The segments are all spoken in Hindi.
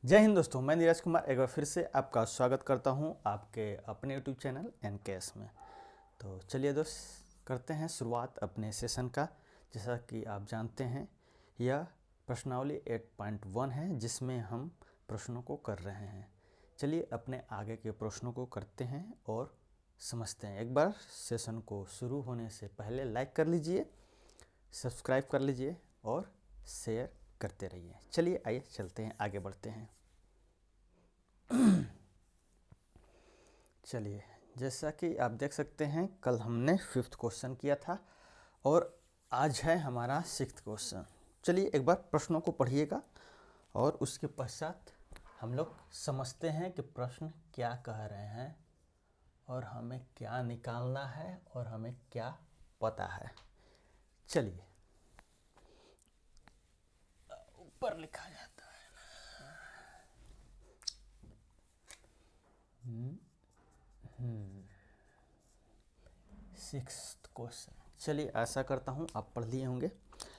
जय हिंद दोस्तों, मैं नीरज कुमार एक बार फिर से आपका स्वागत करता हूं आपके अपने यूट्यूब चैनल एनकेएस में। तो चलिए दोस्त, करते हैं शुरुआत अपने सेशन का। जैसा कि आप जानते हैं, यह प्रश्नावली 8.1 है जिसमें हम प्रश्नों को कर रहे हैं। चलिए अपने आगे के प्रश्नों को करते हैं और समझते हैं। एक बार सेशन को शुरू होने से पहले लाइक कर लीजिए, सब्सक्राइब कर लीजिए और शेयर करते रहिए। चलिए आइए चलते हैं, आगे बढ़ते हैं। चलिए, जैसा कि आप देख सकते हैं, कल हमने 5th क्वेश्चन किया था और आज है हमारा 6th क्वेश्चन। चलिए एक बार प्रश्नों को पढ़िएगा और उसके पश्चात हम लोग समझते हैं कि प्रश्न क्या कह रहे हैं और हमें क्या निकालना है और हमें क्या पता है। चलिए, ऊपर लिखा जाता है। 6th question. चलिए, आशा करता हूँ आप पढ़ लिए होंगे।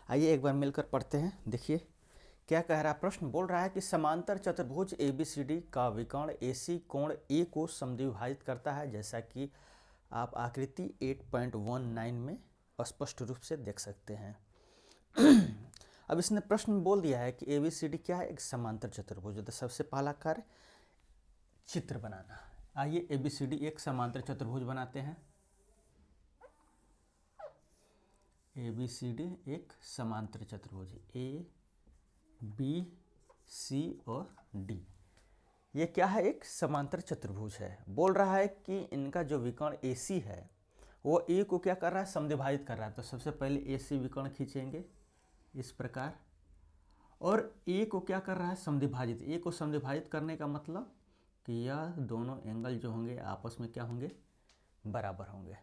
आइए एक बार मिलकर पढ़ते हैं। देखिए क्या कह रहा है। प्रश्न बोल रहा है कि समांतर चतुर्भुज ABCD का विकर्ण AC कोण A को समद्विभाजित करता है, जैसा कि आप आकृति 8.19 में स्पष्ट रूप से देख सकते हैं। अब इसने प्रश्न बोल दिया है कि ABCD क्या है, एक समांतर चतुर्भुज। तो सबसे पहला कार्य चित्र बनाना। आइए ABCD एक समांतर चतुर्भुज बनाते हैं। ABCD एक समांतर चतुर्भुज ABC और D। ये क्या है, एक समांतर चतुर्भुज है। बोल रहा है कि इनका जो विकर्ण AC है वो A को क्या कर रहा है, समद्विभाजित कर रहा है। तो सबसे पहले AC विकर्ण खींचेंगे इस प्रकार, और A को क्या कर रहा है, समद्विभाजित। A को समद्विभाजित करने का मतलब कि यह दोनों एंगल जो होंगे आपस में क्या होंगे, बराबर होंगे।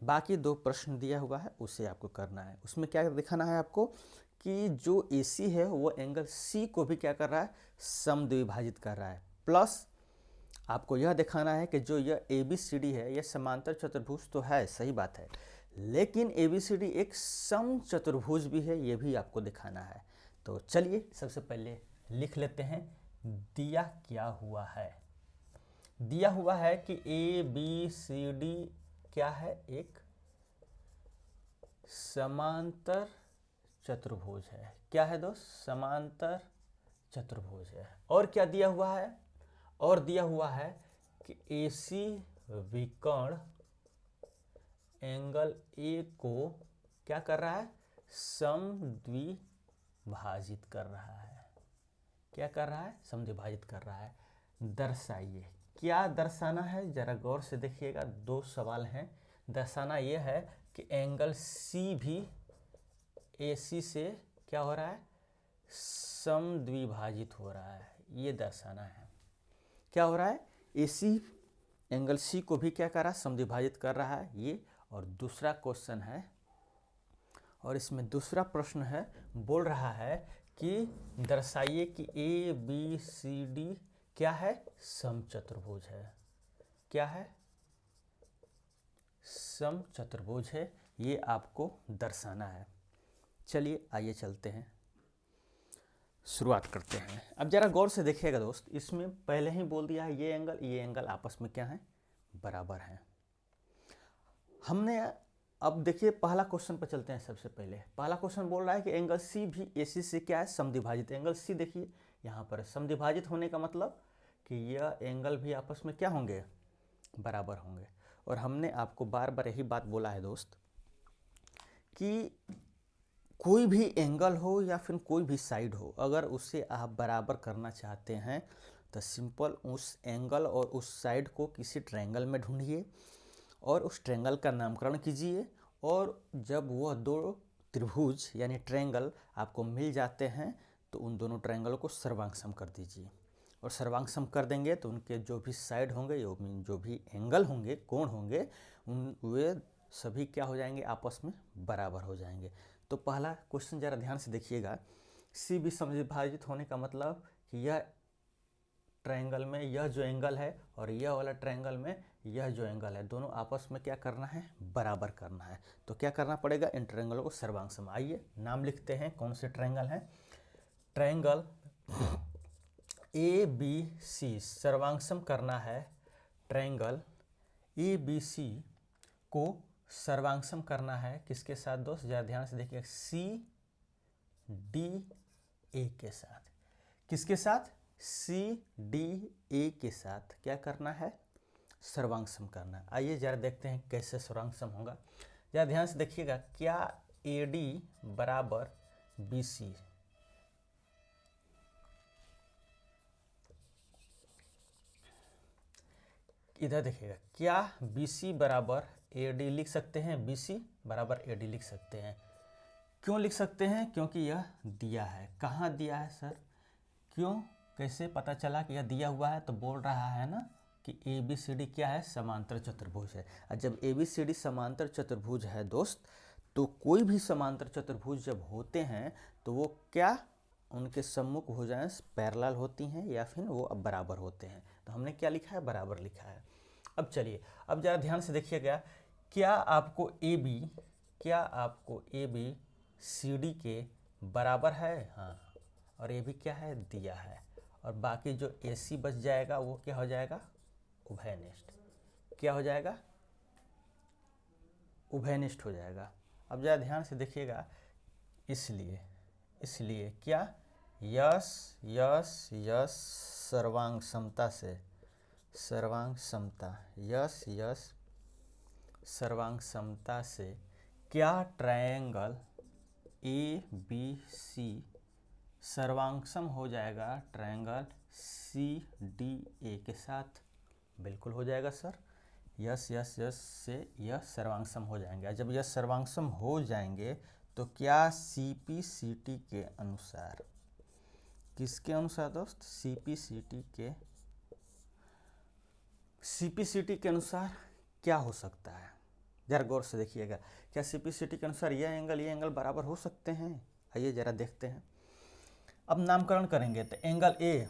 बाकी दो प्रश्न दिया हुआ है उसे आपको करना है। उसमें क्या दिखाना है आपको कि जो AC है वो एंगल C को भी क्या कर रहा है, समद्विभाजित कर रहा है। प्लस आपको यह दिखाना है कि जो यह ABCD है यह समांतर चतुर्भुज तो है, सही बात है, लेकिन ABCD एक सम चतुर्भुज भी है, ये भी आपको दिखाना है। तो चलिए सबसे पहले लिख लेते हैं दिया क्या हुआ है। दिया हुआ है कि ABCD क्या है, एक समांतर चतुर्भुज है। क्या है दोस्त, समांतर चतुर्भुज है। और क्या दिया हुआ है, और दिया हुआ है कि AC विकर्ण एंगल A को क्या कर रहा है, समद्विभाजित कर रहा है। क्या कर रहा है, समद्विभाजित कर रहा है। दर्शाइए, क्या दर्शाना है, जरा गौर से देखिएगा। दो सवाल हैं। दर्शाना यह है कि एंगल C भी AC से क्या हो रहा है, समद्विभाजित हो रहा है। ये दर्शाना है। क्या हो रहा है, AC एंगल C को भी क्या कर रहा है, समद्विभाजित कर रहा है, ये। और दूसरा क्वेश्चन है, और इसमें दूसरा प्रश्न है, बोल रहा है कि दर्शाइए कि ABCD क्या है, समचतुर्भुज है। क्या है, समचतुर्भुज है। ये आपको दर्शाना है। चलिए आइए चलते हैं, शुरुआत करते हैं। अब जरा गौर से देखिएगा दोस्त, इसमें पहले ही बोल दिया है ये एंगल आपस में क्या है, बराबर है। हमने अब देखिए पहला क्वेश्चन पर चलते हैं। सबसे पहले पहला क्वेश्चन बोल रहा है कि एंगल C भी AC से क्या है, समद्विभाजित। एंगल C देखिए यहाँ पर समद्विभाजित होने का मतलब कि यह एंगल भी आपस में क्या होंगे, बराबर होंगे। और हमने आपको बार बार यही बात बोला है दोस्त कि कोई भी एंगल हो या फिर कोई भी साइड हो, अगर उसे आप बराबर करना चाहते हैं तो सिंपल उस एंगल और उस साइड को किसी ट्रायंगल में ढूंढिए और उस ट्रायंगल का नामकरण कीजिए। और जब वह दो त्रिभुज यानी ट्रायंगल आपको मिल जाते हैं तो उन दोनों ट्रायंगल को सर्वांग कर दीजिए। और सर्वांग कर देंगे तो उनके जो भी साइड होंगे, जो भी एंगल होंगे, कोण होंगे, वे सभी क्या हो जाएंगे, आपस में बराबर हो जाएंगे। तो पहला क्वेश्चन जरा ध्यान से देखिएगा। C भी समद्विभाजित होने का मतलब कि यह ट्रायंगल में यह जो एंगल है और यह वाला ट्रायंगल में यह जो एंगल है, दोनों आपस में क्या करना है, बराबर करना है। तो क्या करना पड़ेगा, इन ट्रायंगलों को सर्वांग। आइए नाम लिखते हैं, कौन से ट्रायंगल हैं। ट्रायंगल ABC सर्वांगसम करना है ट्रायंगल ABC को सर्वांगसम करना है किसके साथ दोस्त, जरा ध्यान से देखिए, CDA के साथ। किसके साथ? CDA के साथ क्या करना है? सर्वांगसम करना है। आइए जरा देखते हैं कैसे सर्वांगसम होगा। जरा ध्यान से देखिएगा, क्या AD बराबर BC, इधर देखिएगा, क्या BC बराबर AD लिख सकते हैं? BC बराबर AD लिख सकते हैं। क्यों लिख सकते हैं? क्योंकि यह दिया है। कहाँ दिया है सर? क्यों, कैसे पता चला कि यह दिया हुआ है? तो बोल रहा है ना कि ABCD क्या है? समांतर चतुर्भुज है। और जब ABCD समांतर चतुर्भुज है दोस्त, तो कोई भी समांतर चतुर्भुज जब होते हैं तो वो क्या, उनके सम्मुख भुजाएं पैरेलल होती हैं या फिर वो अब बराबर होते हैं। तो हमने क्या लिखा है? बराबर लिखा है। अब चलिए, अब जरा ध्यान से देखिएगा, क्या आपको AB CD के बराबर है? हाँ, और ये भी क्या है? दिया है। और बाकी जो AC बच जाएगा वो क्या हो जाएगा? उभयनिष्ठ। क्या हो जाएगा? उभयनिष्ठ हो जाएगा। अब जरा ध्यान से देखिएगा, इसलिए क्या, यस सर्वांग समता से, यस सर्वांग समता से क्या ट्रायंगल ABC सर्वांगसम हो जाएगा ट्रायंगल CDA के साथ? बिल्कुल हो जाएगा सर। यस से यह सर्वांगसम हो जाएंगे। जब यह सर्वांगसम हो जाएंगे तो क्या CPCT के अनुसार, किसके अनुसार दोस्त? CPCT के अनुसार क्या हो सकता है? जरा गौर से देखिएगा, क्या CPCT के अनुसार यह एंगल बराबर हो सकते हैं? आइए जरा देखते हैं। अब नामकरण करेंगे तो एंगल A,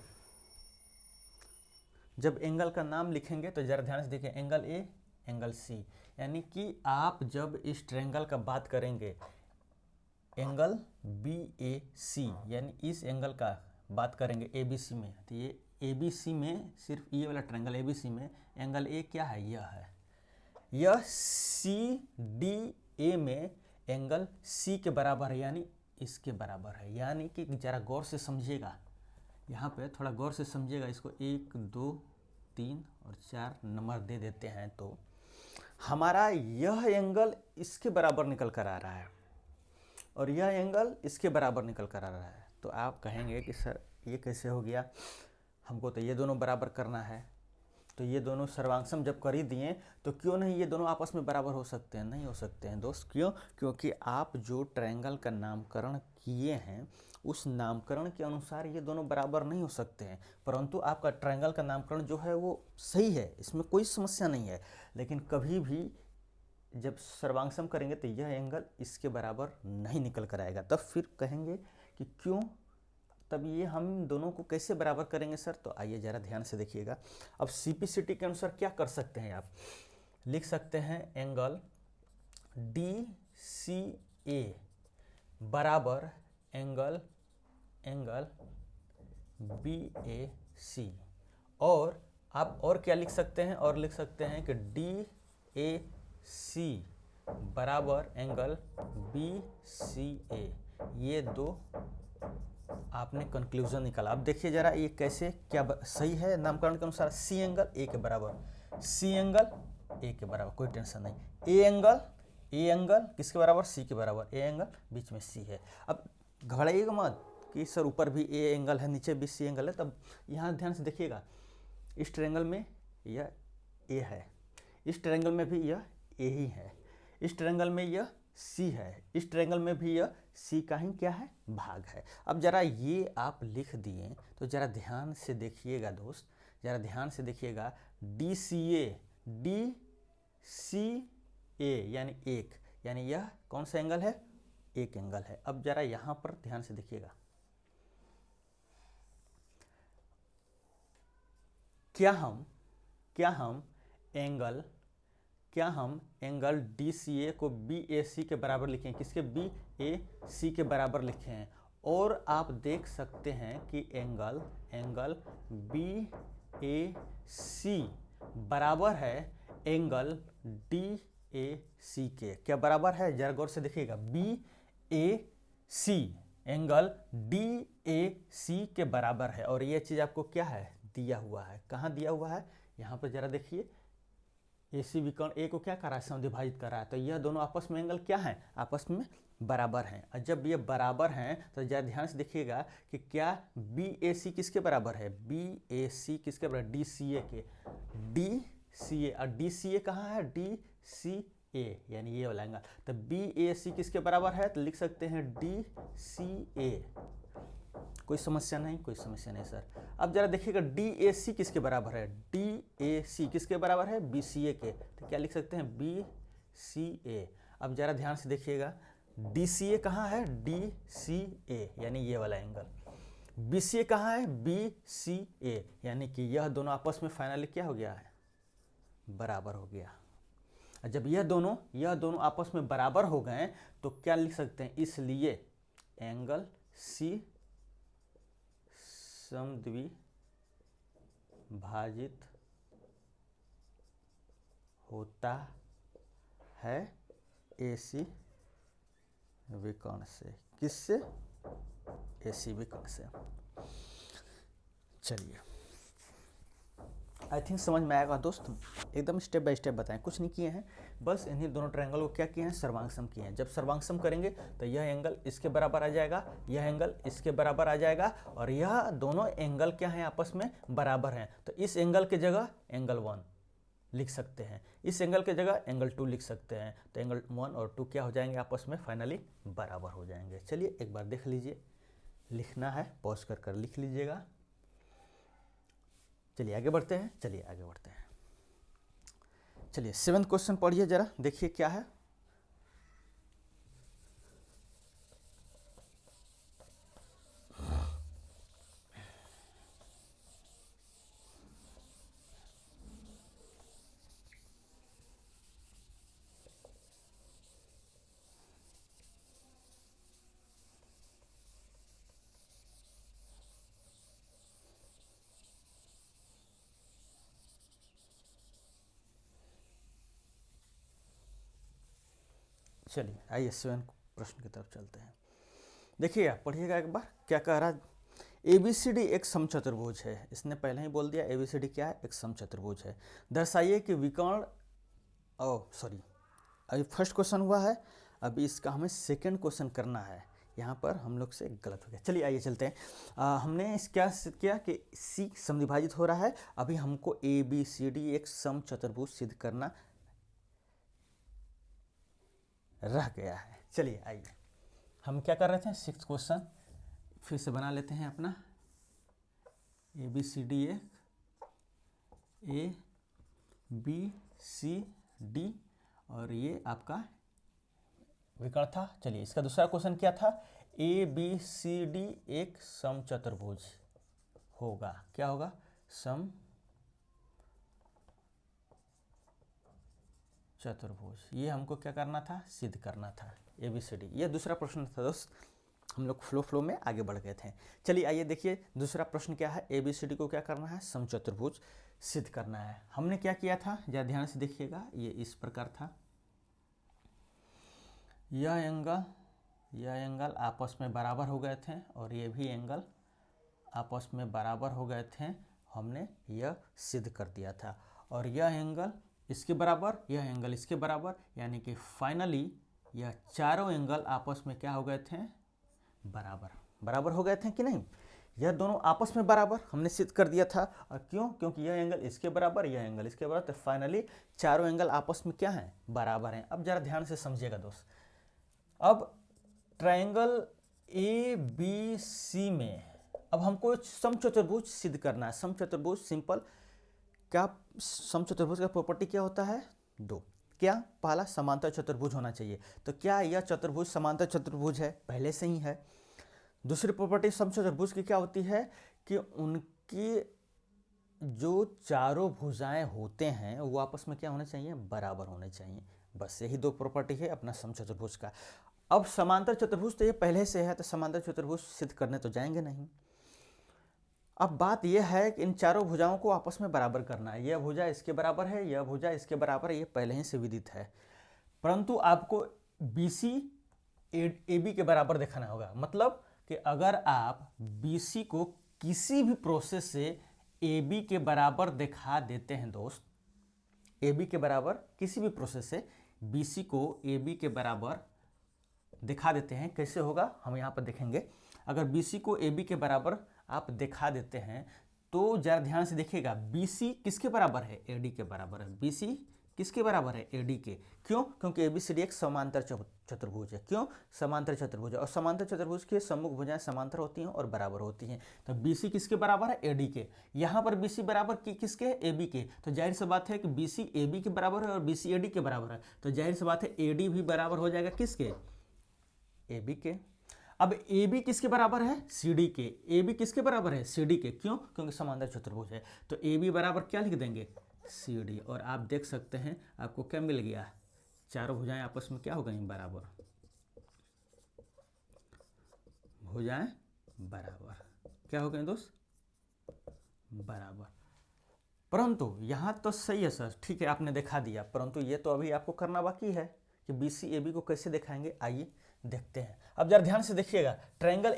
जब एंगल का नाम लिखेंगे तो जरा ध्यान से देखिए, एंगल A, एंगल C, यानी कि आप जब इस ट्रायंगल का बात करेंगे एंगल BAC, यानी इस एंगल का बात करेंगे ABC में, तो ये ABC में, सिर्फ ये वाला ट्रायंगल ABC में एंगल A क्या है? यह है। यह CDA में एंगल C के बराबर है, यानी इसके बराबर है। यानी कि जरा गौर से समझिएगा, यहाँ पे थोड़ा गौर से समझिएगा। इसको 1 2 3 और 4 नंबर दे देते हैं तो हमारा यह एंगल इसके बराबर निकल कर आ रहा है और यह एंगल इसके बराबर निकल कर आ रहा है। तो आप कहेंगे कि सर ये कैसे हो गया, हमको तो ये दोनों बराबर करना है। तो ये दोनों सर्वांगसम जब कर ही दिए तो क्यों नहीं ये दोनों आपस में बराबर हो सकते हैं? नहीं हो सकते हैं दोस्त। क्यों? क्योंकि आप जो ट्रायंगल का नामकरण किए हैं उस नामकरण के अनुसार ये दोनों बराबर नहीं हो सकते हैं। परंतु आपका ट्रायंगल का नामकरण जो है वो सही है, इसमें कोई समस्या नहीं है। लेकिन कभी भी जब सर्वांगसम करेंगे तो यह एंगल इसके बराबर नहीं निकल कर आएगा। तब फिर कहेंगे कि क्यों, तब ये हम दोनों को कैसे बराबर करेंगे सर? तो आइए जरा ध्यान से देखिएगा। अब CPCT के अनुसार क्या कर सकते हैं? आप लिख सकते हैं एंगल DCA बराबर एंगल BAC, और आप और क्या लिख सकते हैं? और लिख सकते हैं कि DAC बराबर एंगल BCA। ये दो आपने कंक्लूजन निकाला। अब देखिए जरा ये कैसे, क्या सही है नामकरण के अनुसार? C एंगल A के बराबर, C एंगल A के बराबर, कोई टेंशन नहीं। A एंगल किसके बराबर? C के बराबर। A एंगल बीच में C है। अब घबराइएगा मत कि सर ऊपर भी A एंगल है नीचे भी C एंगल है। तब यहाँ ध्यान से देखिएगा, इस ट्रायंगल में यह A है, इस ट्रायंगल में भी यह A ही है, इस ट्रायंगल में यह C है, इस ट्रायंगल में भी यह C का ही क्या है? भाग है। अब जरा ये आप लिख दिए तो जरा ध्यान से देखिएगा दोस्त, जरा ध्यान से देखिएगा, DCA यानी एक, यानी यह कौन सा एंगल है? एक एंगल है। अब जरा यहाँ पर ध्यान से देखिएगा, क्या हम एंगल DCA को BAC के बराबर लिखें? किसके? BAC के बराबर लिखे हैं। और आप देख सकते हैं कि एंगल बी ए सी बराबर है एंगल डी ए सी के। क्या बराबर है, जरा गौर से देखिएगा, B A C angle D A C के बराबर है। और ये चीज आपको क्या है, दिया हुआ है। कहाँ दिया हुआ है, यहाँ पर जरा देखिए, ए सी विकर्ण ए को क्या कर रहा है, समद्विभाजित कर रहा है। तो यह दोनों आपस में एंगल क्या है, आपस में बराबर हैं। और जब ये बराबर हैं तो जरा ध्यान से देखिएगा कि क्या बी ए सी किसके बराबर है, बी ए सी किसके बराबर, डी सी ए के, डी सी ए। और डी सी ए कहाँ है, डी सी ए, यानी ये वाला एंगल। तो बी ए सी किसके बराबर है, तो लिख सकते हैं डी सी ए। कोई समस्या नहीं, कोई समस्या नहीं सर। अब जरा देखिएगा डी ए सी किसके बराबर है, डी ए सी किसके बराबर है, बी सी ए के। तो क्या लिख सकते हैं, बी सी ए। अब जरा ध्यान से देखिएगा, डी सी ए कहाँ है, डी सी ए, यानी ये वाला एंगल। बी सी ए कहाँ है, बी सी ए, यानी कि यह दोनों आपस में फाइनली क्या हो गया है, बराबर हो गया। जब यह दोनों आपस में बराबर हो गए तो क्या लिख सकते हैं, इसलिए एंगल सी समद्विभाजित होता है एसी विकर्ण से। किससे, एसी विकर्ण से। चलिए, आई थिंक समझ में आएगा दोस्त। एकदम स्टेप बाय स्टेप बताएं, कुछ नहीं किए हैं, बस इन्हीं दोनों ट्रायंगल को क्या किए हैं, सर्वांगसम किए हैं। जब सर्वांगसम करेंगे तो यह एंगल इसके बराबर आ जाएगा, यह एंगल इसके बराबर आ जाएगा, और यह दोनों एंगल क्या हैं, आपस में बराबर हैं। तो इस एंगल की जगह एंगल 1 लिख सकते हैं, इस एंगल की जगह एंगल 2 लिख सकते हैं। तो एंगल 1 और 2 क्या हो जाएंगे, आपस में फाइनली बराबर हो जाएंगे। चलिए एक बार देख लीजिए, लिखना है पॉज कर कर लिख लीजिएगा। चलिए आगे बढ़ते हैं, चलिए आगे बढ़ते हैं। चलिए 7th क्वेश्चन पढ़िए जरा, देखिए क्या है। चलिए आइए 7 प्रश्न की तरफ चलते हैं। देखिए आप पढ़िएगा एक बार, क्या कह रहा है। ABCD एक समचतुर्भुज है। इसने पहले ही बोल दिया ABCD क्या है, एक समचतुर्भुज है। दर्शाइए कि विकर्ण, सॉरी, अभी फर्स्ट क्वेश्चन हुआ है, अभी इसका हमें सेकंड क्वेश्चन करना है। यहाँ पर हम लोग से गलत हो गया। चलिए आइए चलते हैं। हमने इस क्या किया कि C समद्विभाजित हो रहा है। अभी हमको ABCD एक समचतुर्भुज सिद्ध करना रह गया है। चलिए आइए, हम क्या कर रहे थे, 6th क्वेश्चन फिर से बना लेते हैं अपना। ABCD A B C D और ये आपका विकर्ण था। चलिए इसका दूसरा क्वेश्चन क्या था, ABCD एक समचतुर्भुज होगा। क्या होगा, समचतुर्भुज। ये हमको क्या करना था, सिद्ध करना था ABCD। ये दूसरा प्रश्न था दोस्त, हम लोग फ्लो में आगे बढ़ गए थे। चलिए आइए देखिए दूसरा प्रश्न क्या है, ABCD को क्या करना है, समचतुर्भुज सिद्ध करना है। हमने क्या किया था, जरा ध्यान से देखिएगा, ये इस प्रकार था। यह एंगल आपस में बराबर हो गए थे और ये भी एंगल आपस में बराबर हो गए थे। हमने यह सिद्ध कर दिया था। और यह एंगल इसके बराबर, यह एंगल इसके बराबर, यानी कि फाइनली यह चारों एंगल आपस में क्या हो गए थे, बराबर हो गए थे कि नहीं। यह दोनों आपस में बराबर हमने सिद्ध कर दिया था। और क्यों, क्योंकि यह एंगल इसके बराबर, यह एंगल इसके बराबर, तो फाइनली चारों एंगल आपस में क्या हैं, बराबर हैं। अब जरा ध्यान से समझिएगा दोस्त। अब ट्रायंगल ABC में अब हमको समचतुर्भुज सिद्ध करना है। समचतुर्भुज सिंपल, क्या समचतुर्भुज का प्रॉपर्टी क्या होता है, 2। क्या, पहला समांतर चतुर्भुज होना चाहिए। तो क्या यह चतुर्भुज समांतर चतुर्भुज है, पहले से ही है। दूसरी प्रॉपर्टी समचतुर्भुज की क्या होती है कि उनकी जो चारों भुजाएं होते हैं वो आपस में क्या होने चाहिए, बराबर होने चाहिए। बस यही 2 प्रॉपर्टी है अपना समचतुर्भुज का। अब समांतर चतुर्भुज तो ये पहले से है, तो समांतर चतुर्भुज सिद्ध करने तो जाएंगे नहीं। अब बात यह है कि इन चारों भुजाओं को आपस में बराबर करना है। यह भुजा इसके बराबर है, यह भुजा इसके बराबर है, ये पहले ही से विदित है। परंतु आपको BC AB के बराबर दिखाना होगा। मतलब कि अगर आप BC को किसी भी प्रोसेस से AB के बराबर दिखा देते हैं दोस्त, AB के बराबर किसी भी प्रोसेस से BC को AB के बराबर दिखा देते हैं, कैसे होगा हम यहाँ पर देखेंगे। अगर BC को AB के बराबर आप दिखा देते हैं तो जरा ध्यान से देखिएगा, BC किसके बराबर है? AD के बराबर है। BC किसके बराबर है? AD के। क्यों? क्योंकि ABCD एक समांतर चतुर्भुज है। क्यों? समांतर चतुर्भुज है, और समांतर चतुर्भुज के सम्मुख भुजाएं समांतर होती हैं और बराबर होती हैं। तो BC किसके बराबर है? AD के। यहाँ पर BC बराबर किसके है? AB के। तो जाहिर सी बात है कि BC AB के बराबर है और BC AD के बराबर है, तो जाहिर सी बात है AD भी बराबर हो जाएगा किसके? AB के। अब AB किसके बराबर है? CD के। AB किसके बराबर है? CD के। क्यों? क्योंकि समांतर चतुर्भुज है। तो AB बराबर क्या लिख देंगे? CD। और आप देख सकते हैं आपको क्या मिल गया? चारों भुजाएं आपस में क्या हो गई? बराबर। भुजाएं बराबर क्या हो गए दोस्त? बराबर। परंतु यहाँ तो सही है सर, ठीक है आपने दिखा दिया, परंतु ये तो अभी आपको करना बाकी है कि BC AB को कैसे दिखाएंगे। आइए देखते हैं। अब जरा ध्यान से देखिएगा, ट्रायंगल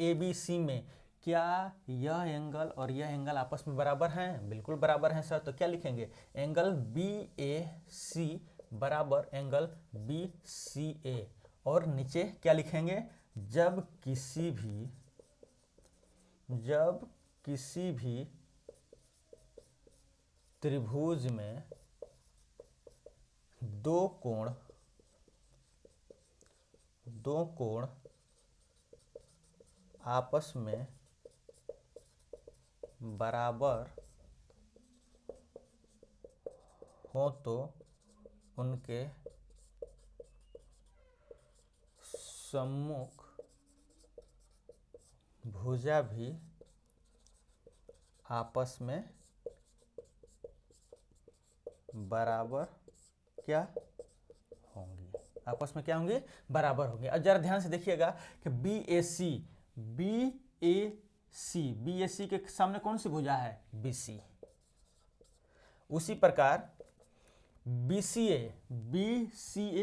ABC में क्या यह एंगल और यह एंगल आपस में बराबर हैं? बिल्कुल बराबर हैं सर। तो क्या लिखेंगे? एंगल BAC बराबर एंगल BCA। और नीचे क्या लिखेंगे? जब किसी भी त्रिभुज में दो कोण आपस में बराबर हो तो उनके सम्मुख भुजा भी आपस में बराबर क्या होंगी? आपस में क्या होंगे? बराबर होंगे। अब जरा ध्यान से देखिएगा कि BAC के सामने कौन सी भुजा है? BC। उसी प्रकार BCA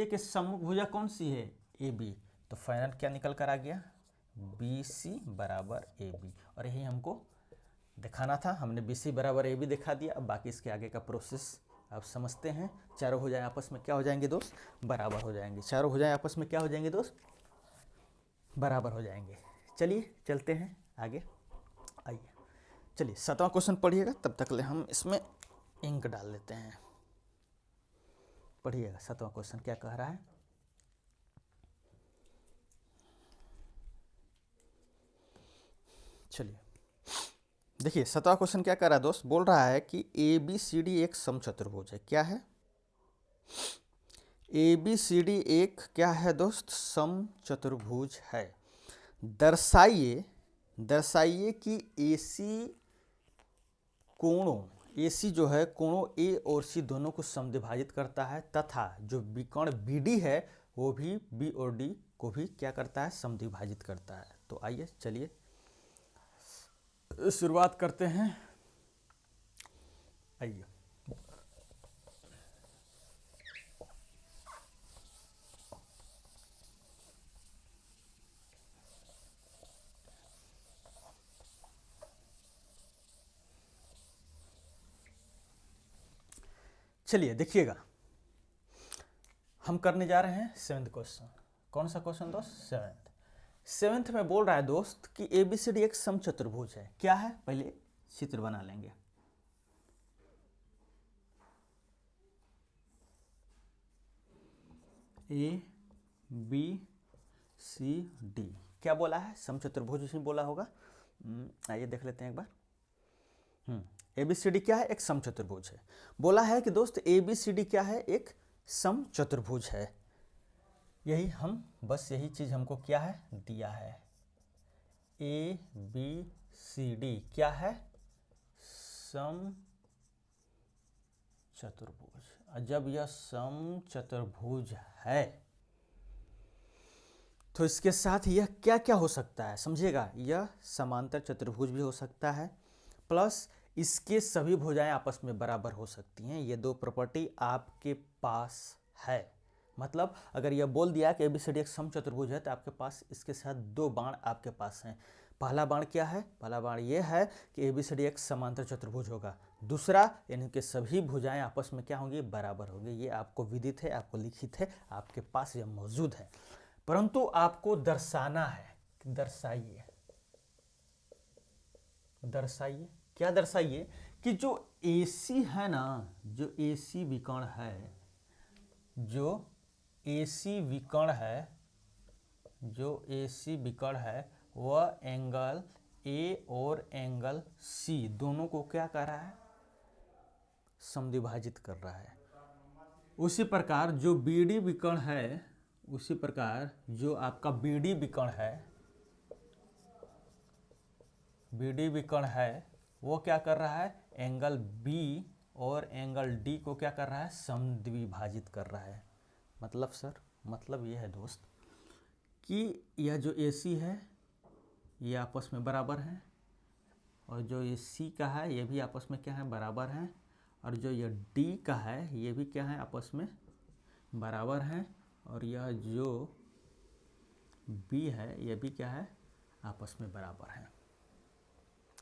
के सम्मुख भुजा कौन सी है? AB। तो फाइनल क्या निकल कर आ गया? BC बराबर AB। और यही हमको दिखाना था, हमने BC बराबर AB दिखा दिया। अब बाकी इसके आगे का प्रोसेस आप समझते हैं। चारों भुजाएं आपस में क्या हो जाएंगे दोस्त? बराबर हो जाएंगे। चारों भुजाएं आपस में क्या हो जाएंगे दोस्त? बराबर हो जाएंगे। चलिए चलते हैं आगे। आइए चलिए 7वां क्वेश्चन पढ़िएगा, तब तक ले हम इसमें इंक डाल लेते हैं। पढ़िएगा 7वां क्वेश्चन क्या कह रहा है। चलिए देखिए 7वां क्वेश्चन क्या कर रहा है दोस्त? बोल रहा है कि ABCD एक समचतुर्भुज है। क्या है? ABCD एक क्या है दोस्त? समचतुर्भुज है। दर्शाइए कि AC जो है कोणों A और C दोनों को समद्विभाजित करता है, तथा जो विकर्ण BD है वो भी B और D को भी क्या करता है? समद्विभाजित करता है। तो आइए चलिए शुरुआत करते हैं। आइए चलिए देखिएगा, हम करने जा रहे हैं 7th क्वेश्चन। कौन सा क्वेश्चन दोस्त? 7th में बोल रहा है दोस्त कि ABCD एक समचतुर्भुज है। क्या है? पहले चित्र बना लेंगे। ABCD क्या बोला है? समचतुर्भुज उसने बोला होगा। आइए देख लेते हैं एक बार। ABCD क्या है? एक समचतुर्भुज है। बोला है कि दोस्त ABCD क्या है? एक समचतुर्भुज है। यही हम बस यही चीज हमको क्या है? दिया है। ABCD क्या है? समचतुर्भुज। जब यह समचतुर्भुज है तो इसके साथ यह क्या क्या हो सकता है समझिएगा, यह समांतर चतुर्भुज भी हो सकता है, प्लस इसके सभी भुजाएं आपस में बराबर हो सकती हैं। ये दो प्रॉपर्टी आपके पास है। मतलब अगर यह बोल दिया कि ABCD एक समचतुर्भुज है तो आपके पास इसके साथ दो बाण आपके पास हैं। पहला बाण क्या है? पहला बाण यह है कि ABCD एक समांतर चतुर्भुज होगा। दूसरा, इनके सभी भुजाएं आपस में क्या होंगी? बराबर होंगी। ये आपको विदित है, आपको लिखित है, आपके पास यह मौजूद है, परंतु आपको दर्शाना है। दर्शाइए, दर्शाइए। क्या दर्शाइए? कि जो AC है ना, जो AC विकर्ण है, जो AC विकर्ण है, जो AC विकर्ण है वह एंगल A और एंगल C दोनों को क्या कर रहा है? समद्विभाजित कर रहा है। उसी प्रकार जो BD विकर्ण है, उसी प्रकार जो आपका BD विकर्ण है, BD विकर्ण है वो क्या कर रहा है? एंगल B और एंगल D को क्या कर रहा है? समद्विभाजित कर रहा है। मतलब सर, मतलब ये है दोस्त कि यह जो AC है ये आपस में बराबर है, और जो ये C का है ये भी आपस में क्या है? बराबर है, और जो ये D का है ये भी क्या है? आपस में बराबर है, और यह जो B है ये भी क्या है? आपस में बराबर है।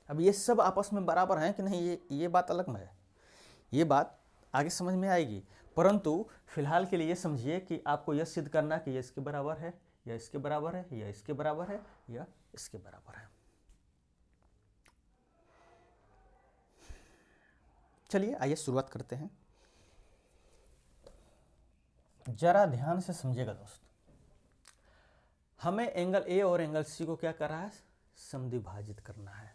अब ये सब आपस में बराबर हैं कि नहीं, ये बात अलग में है, ये बात आगे समझ में आएगी, परंतु फिलहाल के लिए ये समझिए कि आपको यह सिद्ध करना कि यह इसके बराबर है, या इसके बराबर है, या इसके बराबर है, या इसके बराबर है। चलिए आइए शुरुआत करते हैं। जरा ध्यान से समझिएगा दोस्त, हमें एंगल A और एंगल C को क्या कर रहा है? समद्विभाजित करना है,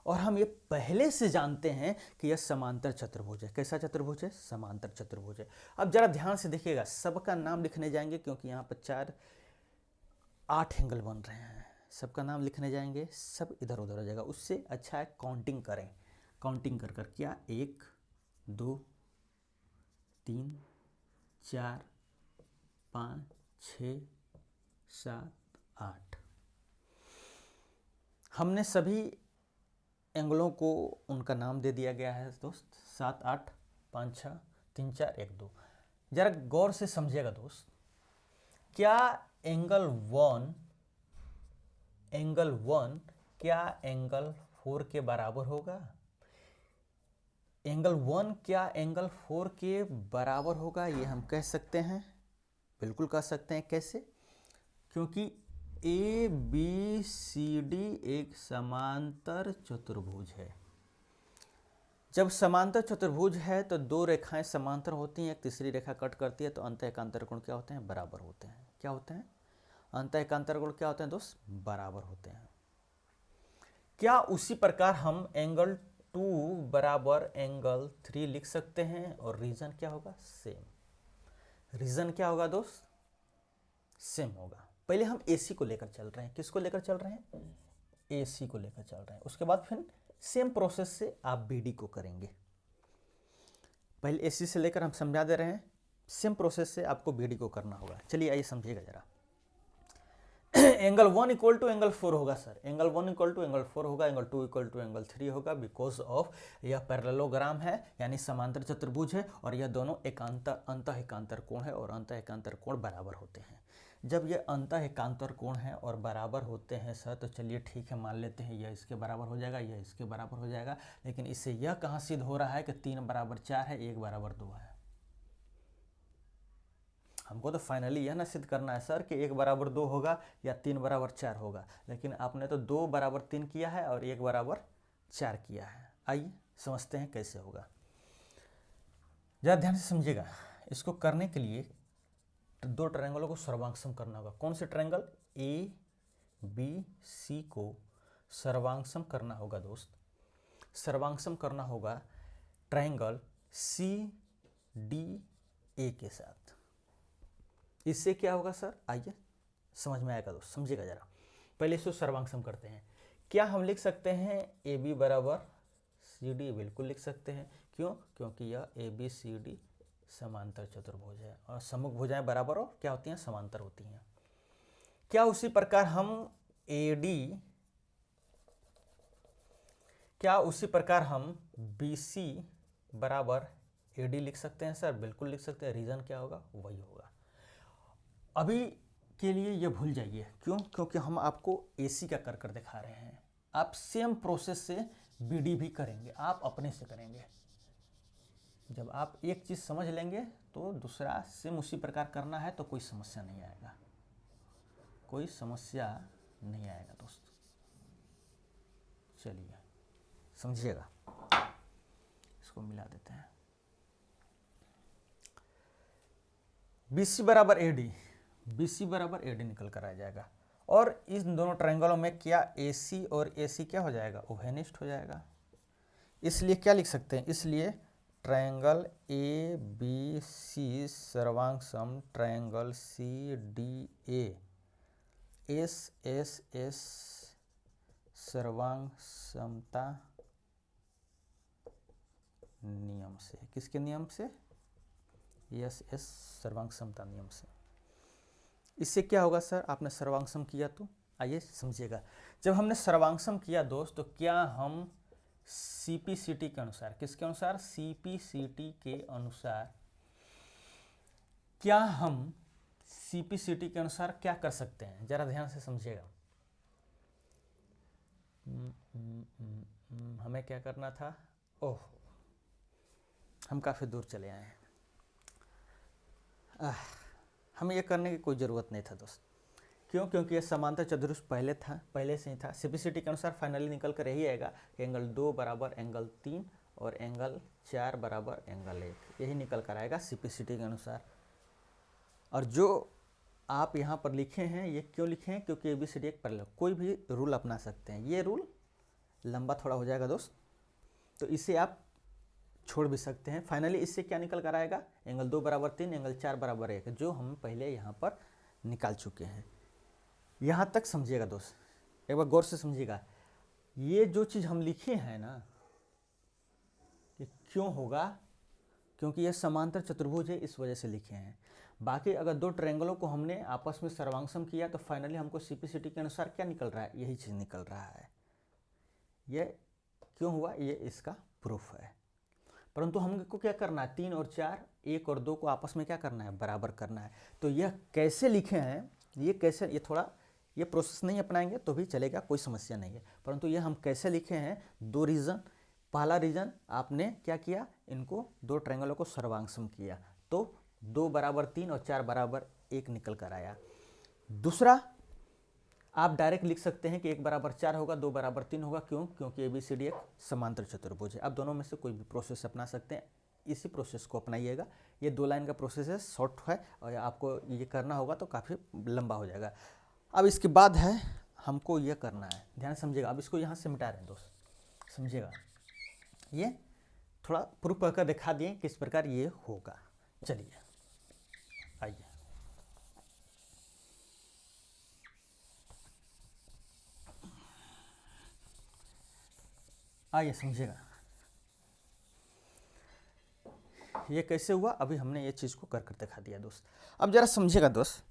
और हम ये पहले से जानते हैं कि यह समांतर चतुर्भुज है। कैसा चतुर्भुज है? समांतर चतुर्भुज है। अब जरा ध्यान से देखिएगा, सबका नाम लिखने जाएंगे क्योंकि यहाँ पर 8 एंगल बन रहे हैं, सबका नाम लिखने जाएंगे, सब इधर उधर हो जाएगा। उससे अच्छा है काउंटिंग करें, काउंटिंग कर कर क्या 1 2 3 4 5 6 7 8। हमने सभी एंगलों को उनका नाम दे दिया गया है दोस्त, 7 8 5 6 3 4 1 2। जरा गौर से समझिएगा दोस्त, क्या एंगल 1 क्या एंगल 4 के बराबर होगा? एंगल 1 क्या एंगल 4 के बराबर होगा? ये हम कह सकते हैं, बिल्कुल कह सकते हैं। कैसे? क्योंकि ABCD एक समांतर चतुर्भुज है। जब समांतर चतुर्भुज है तो दो रेखाएं समांतर होती हैं, एक तीसरी रेखा कट करती है, तो अंतः एकांतर कोण क्या होते हैं? बराबर होते हैं। क्या होते हैं? अंतः एकांतर कोण क्या होते हैं दोस्त? बराबर होते हैं। क्या उसी प्रकार हम एंगल 2 बराबर एंगल 3 लिख सकते हैं, और रीजन क्या होगा? सेम। रीजन क्या होगा दोस्त? सेम होगा। पहले हम AC को लेकर चल रहे हैं। किसको लेकर चल रहे हैं? AC को लेकर चल रहे हैं। उसके बाद फिर सेम प्रोसेस से आप BD को करेंगे। पहले AC से लेकर हम समझा दे रहे हैं, सेम प्रोसेस से आपको BD को करना होगा। चलिए आइए समझिएगा जरा। एंगल 1 इक्वल टू एंगल 4 होगा sir, angle 1 equal to angle 4 होगा, एंगल 2 इक्वल टू एंगल 3 होगा, बिकॉज ऑफ यह पैरेललोग्राम है, यानी समांतर चतुर्भुज है, और यह दोनों अंतः एकांतर कोण है, और अंतः एकांतर कोण बराबर होते हैं। जब ये अंतः एकांतर कोण है और बराबर होते हैं सर, तो चलिए ठीक है, मान लेते हैं यह इसके बराबर हो जाएगा, यह इसके बराबर हो जाएगा, लेकिन इससे यह कहाँ सिद्ध हो रहा है कि 3 बराबर 4 है, 1 बराबर 2 है। हमको तो फाइनली यह ना सिद्ध करना है सर कि 1 बराबर 2 होगा या 3 बराबर 4 होगा, लेकिन आपने तो 2 बराबर 3 किया है और 1 बराबर 4 किया है। आइए समझते हैं कैसे होगा। ज़रा ध्यान से समझिएगा। इसको करने के लिए दो ट्रायंगलों को सर्वांगसम करना होगा। कौन से ट्रायंगल? ABC को सर्वांगसम करना होगा दोस्त। सर्वांगसम करना होगा ट्रायंगल CDA के साथ। इससे क्या होगा सर? आइए समझ में आएगा दोस्त, समझिएगा जरा। पहले इसको सर्वांगसम करते हैं। क्या हम लिख सकते हैं AB बराबर CD? बिल्कुल लिख सकते हैं। क्यों? क्योंकि यह ABCD समांतर चतुर्भुज है, और सम्मुख भुजाएं बराबर और क्या होती हैं? समांतर होती हैं। क्या उसी प्रकार हम एडी, क्या उसी प्रकार हम बीसी बराबर एडी लिख सकते हैं सर? बिल्कुल लिख सकते हैं। रीजन क्या होगा? वही होगा। अभी के लिए ये भूल जाइए। क्यों? क्योंकि हम आपको एसी का कर दिखा रहे हैं। आप सेम प्रोसेस से बीडी भी करेंगे, आप अपने से करेंगे। जब आप एक चीज़ समझ लेंगे तो दूसरा सेम उसी प्रकार करना है तो कोई समस्या नहीं आएगा, कोई समस्या नहीं आएगा दोस्त। चलिए समझिएगा, इसको मिला देते हैं। BC बराबर AD, BC बराबर AD निकल कर आ जाएगा। और इन दोनों ट्रायंगलों में क्या AC और AC क्या हो जाएगा? ओवेनिस्ट हो जाएगा। इसलिए क्या लिख सकते हैं? इसलिए ट्रायंगल ABC सर्वांग सम ट्रायंगल CDA SSS सर्वांग समता नियम से। किसके नियम से? SS सर्वांग समता नियम से। इससे क्या होगा सर? आपने सर्वांगसम किया तो आइए समझिएगा। जब हमने सर्वांगसम किया दोस्त, तो क्या हम CPCT के अनुसार, किसके अनुसार? CPCT के अनुसार, क्या हम CPCT के अनुसार क्या कर सकते हैं? जरा ध्यान से समझिएगा। हमें क्या करना था? ओह, हम काफ़ी दूर चले आए हैं। हमें ये करने की कोई ज़रूरत नहीं था दोस्त। क्यों? क्योंकि ये समांतर चतुर्भुज पहले से ही था। CPCT के अनुसार फाइनली निकल कर यही आएगा कि एंगल 2 बराबर एंगल 3 और एंगल 4 बराबर एंगल 1, यही निकल कर आएगा CPCT के अनुसार। और जो आप यहाँ पर लिखे हैं, ये क्यों लिखे हैं? क्योंकि ABCD एक पैरेलल, कोई भी रूल अपना सकते हैं। ये रूल लंबा थोड़ा हो जाएगा दोस्त, तो इसे आप छोड़ भी सकते हैं। फाइनली इससे क्या निकल कर आएगा? एंगल 2 बराबर 3, एंगल 4 बराबर 1, जो हम पहले यहाँ पर निकाल चुके हैं। यहाँ तक समझिएगा दोस्त, एक बार गौर से समझिएगा। ये जो चीज़ हम लिखे हैं ना, ये क्यों होगा? क्योंकि ये समांतर चतुर्भुज है, इस वजह से लिखे हैं। बाकी अगर दो ट्रायंगलों को हमने आपस में सर्वांगसम किया तो फाइनली हमको CPCT के अनुसार क्या निकल रहा है? यही चीज़ निकल रहा है। ये क्यों हुआ? ये इसका प्रूफ है। परंतु हमको क्या करना है? 3 और 4, 1 और 2 को आपस में क्या करना है? बराबर करना है। तो यह कैसे लिखे हैं, ये कैसे, ये थोड़ा ये प्रोसेस नहीं अपनाएंगे तो भी चलेगा, कोई समस्या नहीं है। परंतु ये हम कैसे लिखे हैं? दो रीज़न। पहला रीज़न, आपने क्या किया? इनको दो ट्रायंगलों को सर्वांगसम किया तो 2 बराबर 3 और 4 बराबर 1 निकल कर आया। दूसरा, आप डायरेक्ट लिख सकते हैं कि 1 बराबर 4 होगा, 2 बराबर 3 होगा। क्यों? क्योंकि ABCD एक समांतर चतुर्भुज है। आप दोनों में से कोई भी प्रोसेस अपना सकते हैं, इसी प्रोसेस को अपनाइएगा। ये 2 लाइन का प्रोसेस है, शॉर्ट है, और आपको ये करना होगा तो काफ़ी लंबा हो जाएगा। अब इसके बाद है हमको ये करना है, ध्यान समझिएगा। अब इसको यहाँ से मिटा रहे हैं दोस्त, समझिएगा। ये थोड़ा प्रूफ करके दिखा दिए किस प्रकार ये होगा। चलिए आइए, आइए समझिएगा ये कैसे हुआ। अभी हमने ये चीज़ को कर दिखा दिया दोस्त। अब जरा समझिएगा दोस्त,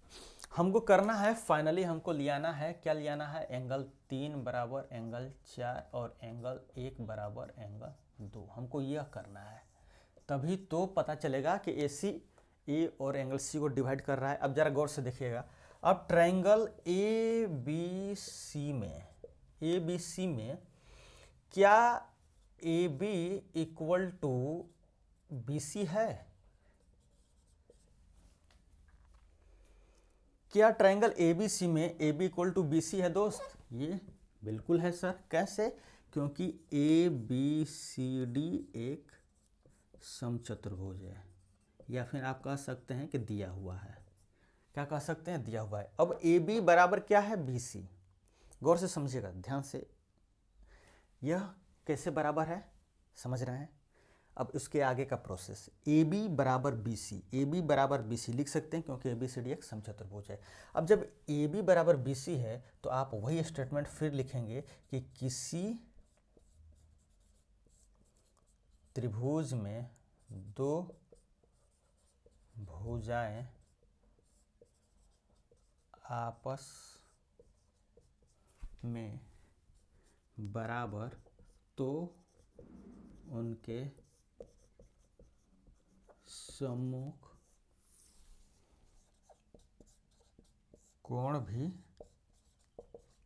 हमको करना है, फाइनली हमको लियाना है, क्या लियाना है? एंगल 3 बराबर एंगल 4 और एंगल 1 बराबर एंगल 2, हमको यह करना है। तभी तो पता चलेगा कि AC A और एंगल C को डिवाइड कर रहा है। अब जरा गौर से देखिएगा। अब ट्रायंगल ABC में क्या AB इक्वल टू BC है? क्या ट्रायंगल ABC में AB इक्वल टू BC है दोस्त? ये बिल्कुल है सर। कैसे? क्योंकि ABCD एक समचतुर्भुज है, या फिर आप कह सकते हैं कि दिया हुआ है। क्या कह सकते हैं? दिया हुआ है। अब AB बराबर क्या है? BC। गौर से समझिएगा, ध्यान से। यह कैसे बराबर है समझ रहे हैं? अब उसके आगे का प्रोसेस, AB बराबर BC, AB बराबर BC लिख सकते हैं क्योंकि ABCD एक समचतुर्भुज है। अब जब AB बराबर BC है तो आप वही स्टेटमेंट फिर लिखेंगे कि किसी त्रिभुज में दो भुजाएं आपस में बराबर तो उनके सम्मुख कोण भी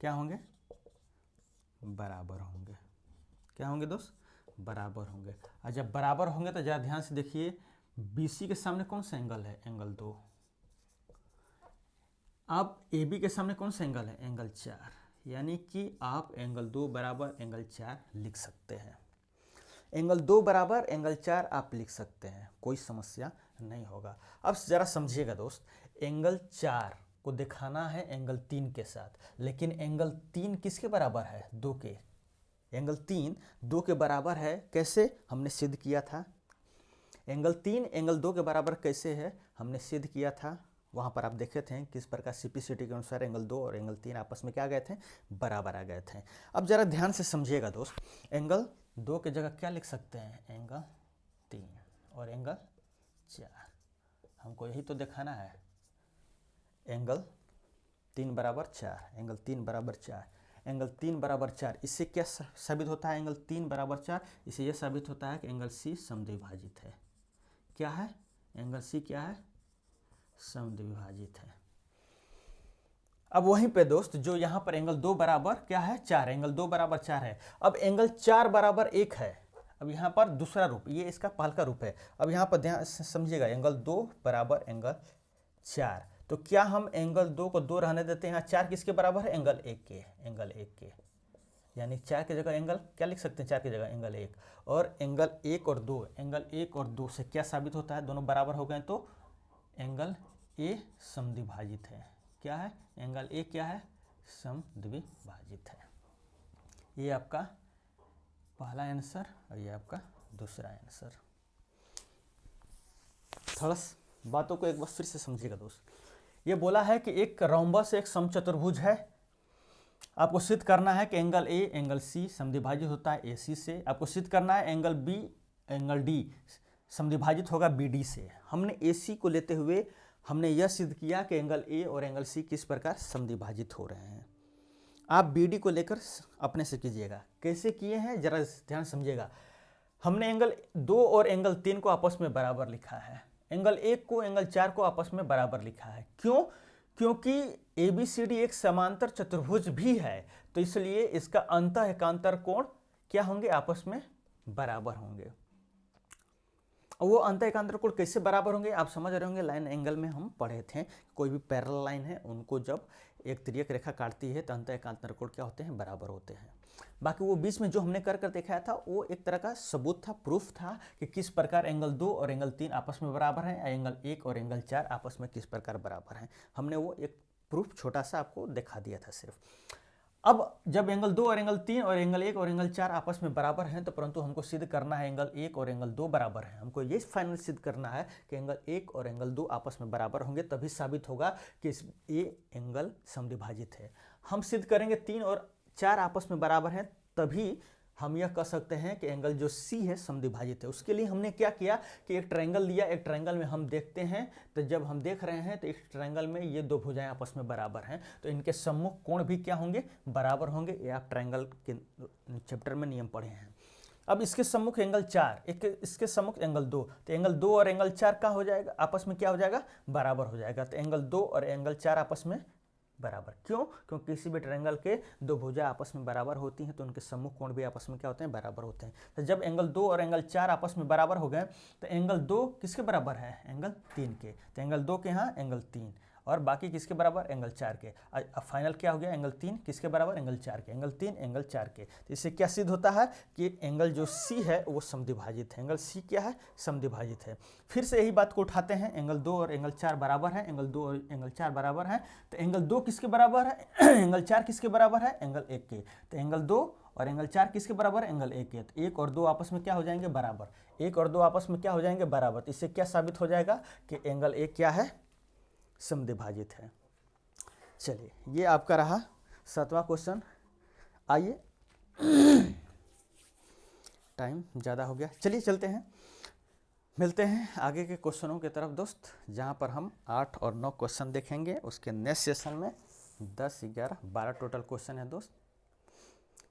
क्या होंगे, बराबर होंगे। क्या होंगे दोस्त, बराबर होंगे। और जब बराबर होंगे तो जरा ध्यान से देखिए, BC के सामने कौन सा एंगल है, एंगल 2। अब AB के सामने कौन सा एंगल है, एंगल 4। यानी कि आप एंगल 2 बराबर एंगल 4 लिख सकते हैं। एंगल 2 बराबर एंगल 4 आप लिख सकते हैं, कोई समस्या नहीं होगा। अब जरा समझिएगा दोस्त, एंगल 4 को दिखाना है एंगल 3 के साथ, लेकिन एंगल 3 किसके बराबर है, 2 के। एंगल 3 2 के बराबर है, कैसे हमने सिद्ध किया था। एंगल 3 एंगल 2 के बराबर कैसे है, हमने सिद्ध किया था। वहाँ पर आप देखे थे किस प्रकार CPCT के अनुसार एंगल 2 और एंगल 3 आपस में क्या आ गए थे, बराबर आ गए थे। अब जरा ध्यान से समझिएगा दोस्त, एंगल 2 के जगह क्या लिख सकते हैं, एंगल 3 और एंगल 4। हमको यही तो दिखाना है, एंगल 3 बराबर 4, एंगल 3 बराबर 4, एंगल 3 बराबर 4। इससे क्या साबित होता है, एंगल 3 बराबर 4, इससे यह साबित होता है कि एंगल C समद्विभाजित है। क्या है, एंगल C क्या है, समद्विभाजित है। अब वहीं पे दोस्त जो यहाँ पर एंगल 2 बराबर क्या है, 4, एंगल 2 बराबर 4 है। अब एंगल 4 बराबर 1 है। अब यहाँ पर दूसरा रूप, ये इसका पहला रूप है। अब यहाँ पर ध्यान समझिएगा, एंगल 2 बराबर एंगल 4, तो क्या हम एंगल 2 को 2 रहने देते हैं, यहाँ 4 किसके बराबर है, एंगल 1 के, एंगल 1 के। यानी 4 की जगह एंगल क्या लिख सकते हैं, 4 की जगह एंगल 1। और एंगल 1 और 2, एंगल 1 और 2 से क्या साबित होता है, दोनों बराबर हो गए तो एंगल A समद्विभाजित है। क्या है, एंगल A क्या है, समद्विभाजित है। ये आपका पहला आंसर और ये आपका दूसरा आंसर। थोड़ा बातों को एक बार फिर से समझिएगा दोस्त। ये बोला है कि एक रोम्बस एक समचतुर्भुज है। आपको सिद्ध करना है कि एंगल A एंगल C समद्विभाजित होता है AC से। आपको सिद्ध करना है एंगल B एंगल D समद्विभाजित होगा BD से। हमने AC को लेते हुए हमने यह सिद्ध किया कि एंगल A और एंगल C किस प्रकार समद्विभाजित हो रहे हैं। आप BD को लेकर अपने से कीजिएगा। कैसे किए हैं जरा ध्यान समझिएगा। हमने एंगल 2 और एंगल 3 को आपस में बराबर लिखा है, एंगल 1 को एंगल 4 को आपस में बराबर लिखा है। क्यों, क्योंकि ABCD एक समांतर चतुर्भुज भी है, तो इसलिए इसका अंतः एकांतर कोण क्या होंगे, आपस में बराबर होंगे। वो अंतः एकांतर कोण कैसे बराबर होंगे, आप समझ रहे होंगे। लाइन एंगल में हम पढ़े थे, कोई भी पैरेलल लाइन है उनको जब एक तिर्यक रेखा काटती है तो अंतः एकांतर कोण क्या होते हैं, बराबर होते हैं। बाकी वो बीच में जो हमने कर दिखाया था वो एक तरह का सबूत था, प्रूफ था कि किस प्रकार एंगल 2 और एंगल 3 आपस में बराबर हैं, एंगल 1 और एंगल 4 आपस में किस प्रकार बराबर हैं। हमने वो एक प्रूफ छोटा सा आपको दिखा दिया था सिर्फ। अब जब एंगल 2 और एंगल 3 और एंगल 1 और एंगल 4 आपस में बराबर हैं, तो परंतु हमको सिद्ध करना है एंगल 1 और एंगल 2 बराबर हैं। हमको ये फाइनल सिद्ध करना है कि एंगल 1 और एंगल 2 आपस में बराबर होंगे, तभी साबित होगा कि ये एंगल समद्विभाजित है। हम सिद्ध करेंगे 3 और 4 आपस में बराबर हैं, तभी हम यह कह सकते हैं कि एंगल जो C है समद्विभाजित है। उसके लिए हमने क्या किया कि एक ट्रायंगल लिया, एक ट्रायंगल में हम देखते हैं, तो जब हम देख रहे हैं तो इस ट्रायंगल में ये दो भुजाएं आपस में बराबर हैं, तो इनके सम्मुख कोण भी क्या होंगे, बराबर होंगे। ये आप ट्रायंगल के चैप्टर में नियम पढ़े हैं। अब इसके सम्मुख एंगल 4, इसके सम्मुख एंगल 2, तो एंगल 2 और एंगल 4 का हो जाएगा, आपस में क्या हो जाएगा, बराबर हो जाएगा। तो एंगल 2 और एंगल 4 आपस में बराबर। क्यों, क्योंकि किसी भी ट्रायंगल के दो भुजा आपस में बराबर होती हैं तो उनके सम्मुख कोण भी आपस में क्या होते हैं, बराबर होते हैं। तो जब एंगल 2 और एंगल 4 आपस में बराबर हो गए तो एंगल 2 किसके बराबर है, एंगल 3 के। तो एंगल 2 के यहाँ एंगल 3 और बाकी किसके बराबर, एंगल 4 के। अब फाइनल क्या हो गया, एंगल 3 किसके बराबर, एंगल 4 के। एंगल 3 एंगल 4 के। तो इससे क्या सिद्ध होता है कि एंगल जो C है वो समद्विभाजित है। एंगल C क्या है, समद्विभाजित है। फिर से यही बात को उठाते हैं, एंगल 2 और एंगल 4 बराबर है, एंगल 2 और एंगल 4 बराबर है, तो एंगल 2 किसके बराबर है, एंगल 4 किसके बराबर है, एंगल 1 के। तो एंगल 2 और एंगल 4 किसके बराबर है, एंगल 1 के। तो 1 और 2 आपस में क्या हो जाएंगे, बराबर। 1 और 2 आपस में क्या हो जाएंगे, बराबर। इससे क्या साबित हो जाएगा कि एंगल 1 क्या है, समद्विभाजित है। चलिए, ये आपका रहा 7वां क्वेश्चन। आइए, टाइम ज़्यादा हो गया, चलिए चलते हैं। मिलते हैं आगे के क्वेश्चनों की तरफ दोस्त, जहाँ पर हम 8 और 9 क्वेश्चन देखेंगे। उसके नेक्स्ट सेशन में 10, 11, 12 टोटल क्वेश्चन है दोस्त।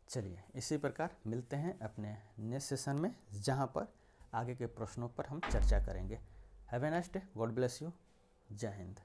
चलिए इसी प्रकार मिलते हैं अपने नेक्स्ट सेशन में, जहाँ पर आगे के प्रश्नों पर हम चर्चा करेंगे। Have a nice day, God bless you, जय हिंद।